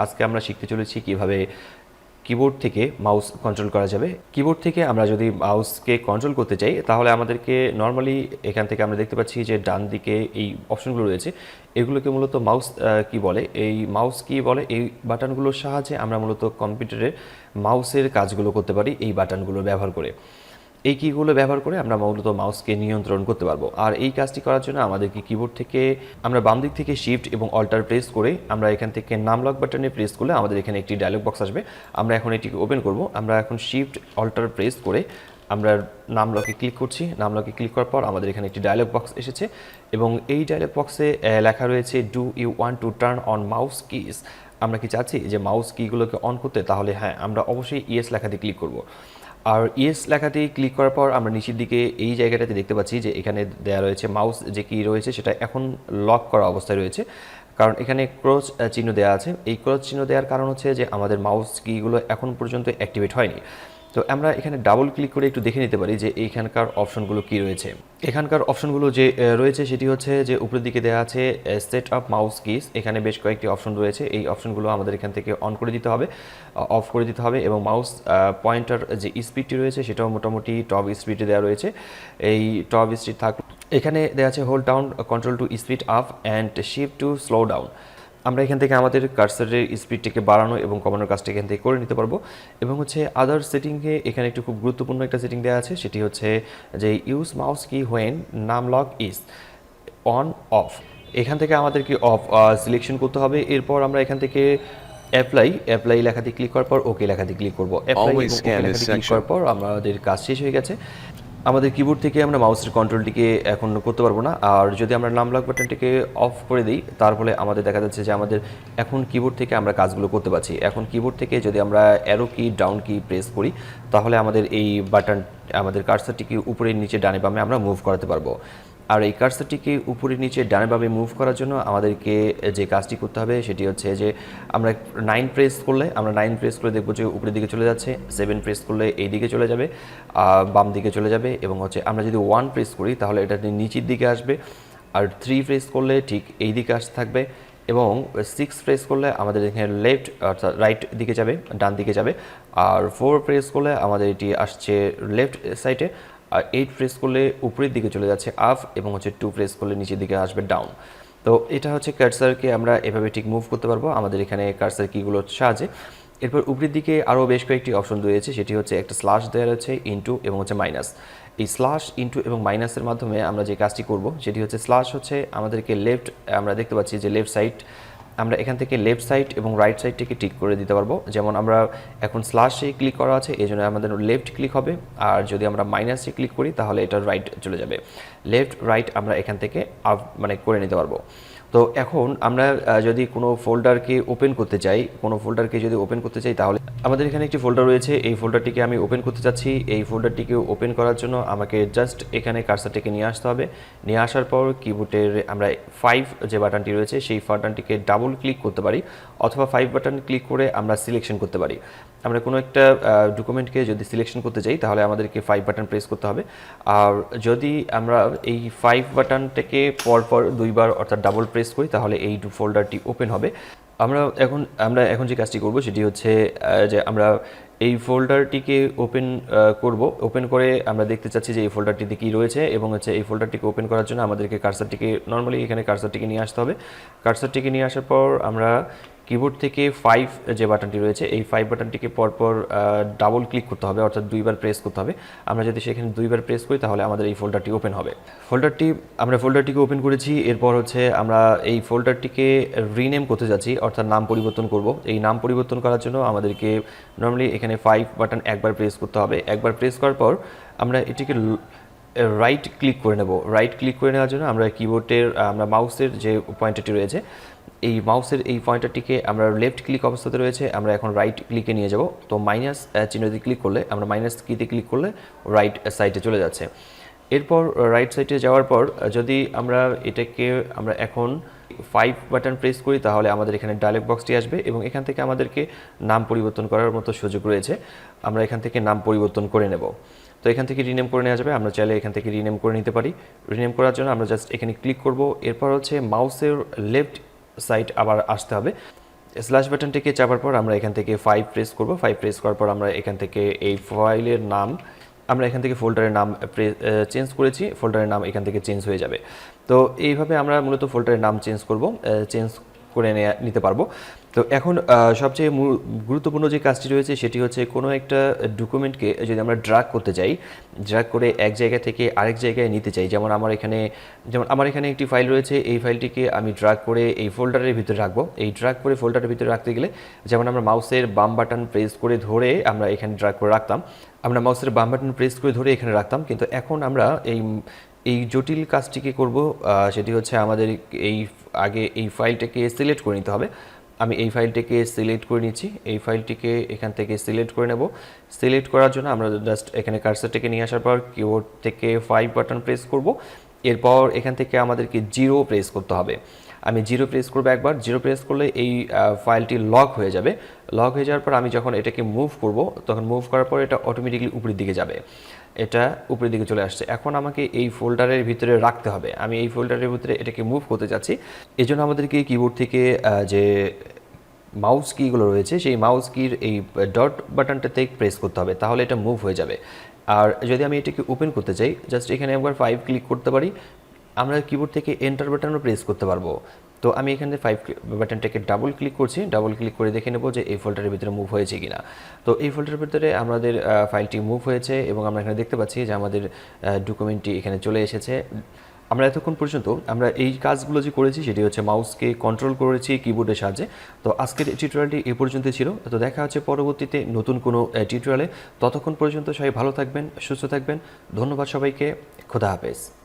আজকে আমরা শিখতে চলেছি কিভাবে কিবোর্ড থেকে মাউস কন্ট্রোল করা যাবে। কিবোর্ড থেকে আমরা যদি মাউসকে কন্ট্রোল করতে চাই তাহলে আমাদেরকে নর্মালি এখান থেকে আমরা দেখতে পাচ্ছি যে ডান দিকে এই অপশনগুলো রয়েছে, এগুলোকে মূলত মাউস কি বলে, এই মাউস কি বলে, এই বাটনগুলোর সাহায্যে আমরা মূলত কম্পিউটারের মাউসের কাজগুলো করতে পারি এই বাটনগুলো ব্যবহার করে। এই কিগুলো ব্যবহার করে আমরা মূলত মাউসকে নিয়ন্ত্রণ করতে পারবো। আর এই কাজটি করার জন্য আমাদেরকে কিবোর্ড থেকে আমরা বাম দিক থেকে শিফট এবং অল্টার প্রেস করে আমরা এখান থেকে নাম লক বাটনে প্রেস করলে আমাদের এখানে একটি ডায়লগ বক্স আসবে। আমরা এখন এটিকে ওপেন করব। আমরা এখন শিফট অল্টার প্রেস করে আমরা নাম লকে ক্লিক করছি। নাম লকে ক্লিক করার পর আমাদের এখানে একটি ডায়লগ বক্স এসেছে এবং এই ডায়লগ বক্সে লেখা রয়েছে do you want to turn on mouse keys. আমরা কি চাচ্ছি যে মাউস কিগুলোকে অন করতে? তাহলে হ্যাঁ, আমরা অবশ্যই ইয়েস লেখাতে ক্লিক করব। আর ইয়েস লেখাতে ক্লিক করার পর আমরা নিচের দিকে এই জায়গাটাতে দেখতে পাচ্ছি যে এখানে দেওয়া রয়েছে মাউস যে কি রয়েছে সেটা এখন লক করা অবস্থায় রয়েছে, কারণ এখানে ক্রস চিহ্ন দেওয়া আছে। এই ক্রস চিহ্ন দেওয়ার কারণ হচ্ছে যে আমাদের মাউস কিগুলো এখন পর্যন্ত অ্যাক্টিভেট হয়নি। তো আমরা এখানে ডাবল ক্লিক করে একটু দেখে নিতে পারি যে এইখানকার অপশনগুলো কি রয়েছে। এখানকার অপশনগুলো যে রয়েছে সেটি হচ্ছে যে উপরের দিকে দেওয়া আছে সেট আপ মাউস কিস। এখানে বেশ কয়েকটি অপশন রয়েছে, এই অপশনগুলো আমাদের এখান থেকে অন করে দিতে হবে, অফ করে দিতে হবে। এবং মাউস পয়েন্টার যে স্পিডটি রয়েছে সেটাও মোটামুটি টপ স্পিডে দেওয়া রয়েছে। এই টপ স্পিড থাকলে এখানে দেওয়া আছে hold down control to speed up and shift to slow down. আমরা এখান থেকে আমাদের কার্সারের স্পিডটিকে বাড়ানো এবং কমানোর কাজটা এখান থেকে করে নিতে পারবো। এবং হচ্ছে আদার সেটিংয়ে এখানে একটু খুব গুরুত্বপূর্ণ একটা সেটিং দেওয়া আছে, সেটি হচ্ছে যে ইউজ মাউস কি হোয়েন নাম লক ইজ অন অফ। এখান থেকে আমাদেরকে অফ সিলেকশন করতে হবে। এরপর আমরা এখান থেকে অ্যাপ্লাই লেখাতে ক্লিক করার পর ওকে লেখাতে ক্লিক করবো। অ্যাপ্লাই লেখাতে ক্লিক করার পর আমাদের কাজ শেষ হয়ে গেছে। আমাদের কিবোর্ড থেকে আমরা মাউসের কন্ট্রোলটিকে এখন করতে পারবো না। আর যদি আমরা নাম লক বাটনটিকে অফ করে দিই তার ফলে আমাদের দেখা যাচ্ছে যে আমাদের এখন কিবোর্ড থেকে আমরা কাজগুলো করতে পারছি। এখন কিবোর্ড থেকে যদি আমরা অ্যারো কি ডাউন কি প্রেস করি তাহলে আমাদের এই বাটন আমাদের কার্সারটিকে উপরে নিচে ডানে বামে আমরা মুভ করাতে পারবো। আর এই কার্সারটিকে উপরে নিচে ডানে বামে মুভ করার জন্য আমাদেরকে যে কাজটি করতে হবে সেটি হচ্ছে যে আমরা 9 প্রেস করলে দেখবো যে উপরের দিকে চলে যাচ্ছে, 7 প্রেস করলে এই দিকে চলে যাবে, বাম দিকে চলে যাবে, এবং হচ্ছে আমরা যদি 1 প্রেস করি তাহলে এটা নিচের দিকে আসবে, আর 3 প্রেস করলে ঠিক এই দিকে আসতে থাকবে, এবং 6 প্রেস করলে আমাদের এখানে লেফট অর্থাৎ রাইট দিকে যাবে, ডান দিকে যাবে, আর 4 প্রেস করলে আমাদের এটি আসছে লেফট সাইডে, আর 8 প্রেস করলে উপরের দিকে চলে যাচ্ছে আপ, এবং হচ্ছে 2 প্রেস করলে নিচের দিকে আসবে ডাউন। তো এটা হচ্ছে কার্সারকে আমরা এভাবে ঠিক মুভ করতে পারবো আমাদের এখানে কার্সার কিগুলোর সাহায্যে। এরপর উপরের দিকে আরও বেশ কয়েকটি অপশন রয়েছে, সেটি হচ্ছে একটা স্ল্যাশ দেওয়া রয়েছে, ইনটু এবং হচ্ছে মাইনাস। এই স্ল্যাশ, ইনটু এবং মাইনাসের মাধ্যমে আমরা যে কাজটি করব সেটি হচ্ছে স্ল্যাশ হচ্ছে আমাদেরকে লেফট, আমরা দেখতে পাচ্ছি যে লেফট সাইড, আমরা এখান থেকে লেফট সাইড এবং রাইট সাইডটিকে ঠিক করে দিতে পারবো। যেমন আমরা এখন স্ল্যাশে ক্লিক করা আছে এই জন্য আমাদের লেফট ক্লিক হবে, আর যদি আমরা মাইনাসে ক্লিক করি তাহলে এটা রাইট চলে যাবে। লেফট রাইট আমরা এখান থেকে মানে করে নিতে পারবো। তো এখন আমরা যদি কোনো ফোল্ডারকে ওপেন করতে চাই তাহলে আমাদের এখানে একটি ফোল্ডার রয়েছে, এই ফোল্ডারটিকে আমি ওপেন করতে চাচ্ছি। এই ফোল্ডারটিকে ওপেন করার জন্য আমাকে জাস্ট এখানে কার্সারটিকে নিয়ে আসতে হবে। নিয়ে আসার পর কিবোর্ডের আমরা 5 যে বাটনটি রয়েছে সেই বাটনটিকে ডাবল ক্লিক করতে পারি, অথবা 5 বাটন ক্লিক করে আমরা সিলেকশন করতে পারি। আমরা কোনো একটা ডকুমেন্টকে যদি সিলেকশন করতে চাই তাহলে আমাদেরকে 5 বাটন প্রেস করতে হবে। আর যদি আমরা এই 5 বাটনটাকে পরপর 2 বার অর্থাৎ ডাবল প্রেস করি তাহলে এই ফোল্ডারটি ওপেন হবে। আমরা এখন যে কাজটি করব সেটি হচ্ছে যে আমরা এই ফোল্ডারটিকে ওপেন করে আমরা দেখতে চাচ্ছি যে এই ফোল্ডারটিতে কী রয়েছে, এবং হচ্ছে এই ফোল্ডারটিকে ওপেন করার জন্য আমাদেরকে কার্সারটিকে নর্মালি এখানে কার্সারটিকে নিয়ে আসতে হবে। কার্সারটিকে নিয়ে আসার পর আমরা কিবোর্ড থেকে 5 যে বাটনটি রয়েছে এই 5 বাটনটিকে পরপর ডাবল ক্লিক করতে হবে, অর্থাৎ 2 বার প্রেস করতে হবে। আমরা যদি সেখানে 2 বার প্রেস করি তাহলে আমাদের এই ফোল্ডারটি ওপেন হবে। আমরা ফোল্ডারটিকে ওপেন করেছি। এরপর হচ্ছে আমরা এই ফোল্ডারটিকে রিনেম করতে যাচ্ছি, অর্থাৎ নাম পরিবর্তন করব। এই নাম পরিবর্তন করার জন্য আমাদেরকে নর্মালি এখানে 5 বাটন একবার প্রেস করতে হবে। একবার প্রেস করার পর আমরা এটিকে রাইট ক্লিক করে নেব। রাইট ক্লিক করে নেওয়ার জন্য আমরা আমরা মাউসের যে পয়েন্টারটি রয়েছে এই মাউসের এই পয়েন্টারটিকে আমরা লেফট ক্লিক অবস্থাতে রয়েছে, আমরা এখন রাইট ক্লিকে নিয়ে যাব। তো মাইনাস চিহ্নতে ক্লিক করলে, আমরা মাইনাস কিতে ক্লিক করলে রাইট সাইডে চলে যাচ্ছে। এরপর রাইট সাইডে যাওয়ার পর যদি আমরা এখন 5 বাটন প্রেস করি তাহলে আমাদের এখানে ডায়লগ বক্সটি আসবে, এবং এখান থেকে আমাদেরকে নাম পরিবর্তন করার মতো সুযোগ রয়েছে। আমরা এখান থেকে নাম পরিবর্তন করে নেব। তো এখান থেকে রিনেম করে নেওয়া যাবে, আমরা চাইলে এখান থেকে রিনেম করে নিতে পারি। রিনেম করার জন্য আমরা জাস্ট এখানে ক্লিক করব। এরপর হচ্ছে মাউসের লেফট সাইড আবার আসতে হবে। স্ল্যাশ বাটনটিকে চাপার পর আমরা এখান থেকে 5 প্রেস করব। 5 প্রেস করার পর আমরা এখান থেকে এই ফাইলের নাম, আমরা এখান থেকে ফোল্ডারের নাম চেঞ্জ করেছি, ফোল্ডারের নাম এখান থেকে চেঞ্জ হয়ে যাবে। তো এইভাবে আমরা মূলত ফোল্ডারের নাম চেঞ্জ করব, চেঞ্জ করে নিতে পারবো। তো এখন সবচেয়ে গুরুত্বপূর্ণ যে কাজটি রয়েছে সেটি হচ্ছে কোনো একটা ডকুমেন্টকে যদি আমরা ড্র্যাগ করতে চাই, ড্র্যাগ করে এক জায়গা থেকে আরেক জায়গায় নিতে চাই, যেমন আমার এখানে একটি ফাইল রয়েছে, এই ফাইলটিকে আমি ড্র্যাগ করে এই ফোল্ডারের ভিতরে রাখবো। এই ড্র্যাগ করে ফোল্ডারের ভিতরে রাখতে গেলে যেমন আমরা মাউসের বাম বাটন প্রেস করে ধরে আমরা এখানে ড্র্যাগ করে রাখতাম, আমরা মাউসের বাম বাটন প্রেস করে ধরে এখানে রাখতাম, কিন্তু এখন আমরা এই জটিল কাজটিকে করব, সেটি হচ্ছে আমাদের আগে এই ফাইলটাকে সিলেক্ট করে নিতে হবে। আমি এই ফাইলটিকে সিলেক্ট করে নিচ্ছি, এই ফাইলটিকে এখান থেকে সিলেক্ট করে নেব। সিলেক্ট করার জন্য আমরা জাস্ট এখানে কার্সারটিকে নিয়ে আসার পর কিবোর্ড থেকে 5 বাটন প্রেস করব। এরপর এখান থেকে আমাদেরকে 0 প্রেস করতে হবে। আমি 0 প্রেস করবো একবার। 0 প্রেস করলে এই ফাইলটি লক হয়ে যাবে। লক হয়ে যাওয়ার পর আমি যখন এটাকে মুভ করব, তখন মুভ করার পর এটা অটোমেটিকলি উপরের দিকে যাবে, এটা উপরের দিকে চলে আসছে। এখন আমাকে এই ফোল্ডারের ভিতরে রাখতে হবে, আমি এই ফোল্ডারের ভিতরে এটাকে মুভ করতে যাচ্ছি। এই জন্য আমাদেরকে কিবোর্ড থেকে যে মাউস কিগুলো রয়েছে সেই মাউস কির এই ডট বাটনটাতে প্রেস করতে হবে, তাহলে এটা মুভ হয়ে যাবে। আর যদি আমি এটাকে ওপেন করতে চাই, জাস্ট এখানে একবার 5 ক্লিক করতে পারি। আমরা কিবোর্ড থেকে এন্টার বাটনও প্রেস করতে পারবো। তো আমি এখানে 5 বাটনটাকে ডাবল ক্লিক করছি, ডাবল ক্লিক করে দেখে নেব যে এই ফোল্ডারের ভিতরে মুভ হয়েছে কিনা। তো এই ফোল্ডারের ভিতরে আমাদের ফাইলটি মুভ হয়েছে এবং আমরা এখানে দেখতে পাচ্ছি যে আমাদের ডকুমেন্টটি এখানে চলে এসেছে। আমরা এতক্ষণ পর্যন্ত আমরা এই কাজগুলো যে করেছি সেটি হচ্ছে মাউসকে কন্ট্রোল করেছি কিবোর্ডের সাহায্যে। তো আজকের টিউটোরিয়ালটি এ পর্যন্ত ছিল। তো দেখা হচ্ছে পরবর্তীতে নতুন কোনো টিউটোরিয়ালে। ততক্ষণ পর্যন্ত সবাই ভালো থাকবেন, সুস্থ থাকবেন। ধন্যবাদ সবাইকে। খোদা হাফেজ।